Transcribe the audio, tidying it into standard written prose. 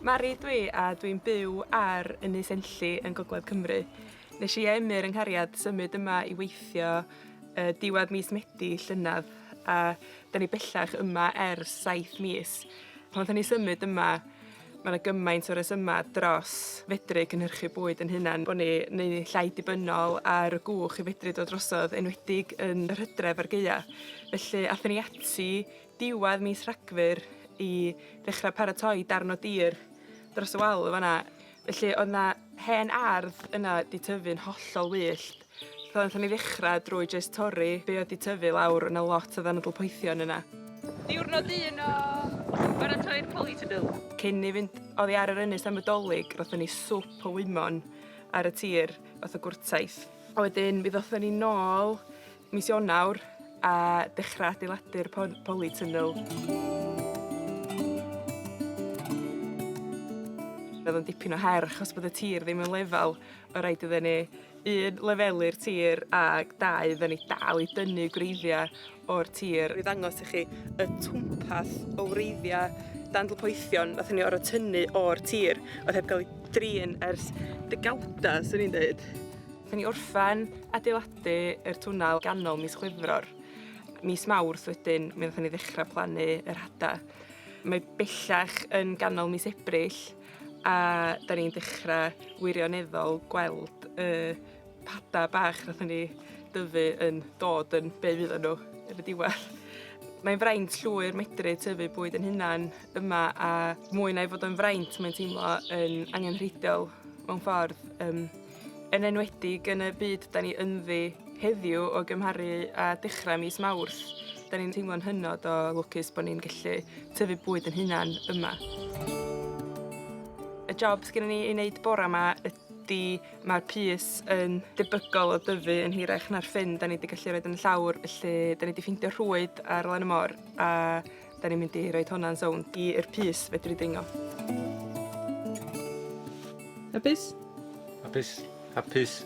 Mari dwi a dwi'n byw ar Ynys Enlli yn Gogledd Cymru. Nes i emyr yng nghariad symud yma i weithio diwedd mis Medi llynedd a da ni bellach yma ers 7 mis. Pan da ni symud yma, mae yna gymaint o resyma dros fedru cynhyrchu bwyd yn hunan, bod ni neu llai dibynnol ar y gwch i fedru dod drosodd, enwedig yn yr Hydref a'r Gaea. Felly athon ni ati diwedd mis Rhagfyr i ddechrau paratoi darn o dir dros y wal fan'na. Felly oedd yna hen ardd yna di tyfu'n hollol wyllt. Nathon ni ddechrau drwy jyst torri be oedd di tyfu lawr, yna lot o ddanaddolpoethion yna. Diwrnod un o baratoi'r polytunnel. Cyn i fynd oddi ar yr ynys am y dolig, roeddwn ni swp o wymon ar y tir fath o gwrtaeth. A wedyn mi ddothon ni nôl mis Ionawr a dechrau adeiladu'r polytunnel. Roedd yn dipyn o her achos bod y tir ddim yn lefel, o rhaid iddyn ni 1 lefelu'r tir a 2 iddyn ni dal i dynnu gwreiddiau o'r tir. I ddangos i chi y twmpath o wreiddiau dandlpoethion nathon ni orfod tynnu o'r tir, oedd heb cael ei drin ers degawda, swn i'n dweud. Nathon ni orffen adeiladu yr twnnel ganol mis Chwefror. Mis Mawrth wedyn, mi nathon ni ddechrau plannu yr hada. Mae bellach yn ganol mis Ebrill, a da ni'n dechrau wirioneddol gweld y pada bach nathon ni dyfu yn dod yn be fyddan nhw yn y diwedd. Mae'n fraint llwyr medru tyfu bwyd yn hunan yma a mwy na i fod yn fraint mae'n teimlo yn angenrheidiol mewn ffordd. Yn enwedig yn y byd da ni ynddi heddiw o gymharu a dechrau mis Mawrth. Da ni'n teimlo'n hynod o lwcus bod ni'n gallu tyfu bwyd yn hunan yma. Y job sgen ni i wneud bore yma ydy mae'r pys yn debygol o dyfu yn hirach na'r ffyn da ni wedi gallu rhoi yn llawr, felly da ni wedi ffeindio rhwyd ar lan y môr a da ni'n mynd i rhoi hwnna'n sownd i'r pys fedru dingo. Hapus? Hapus. Hapus.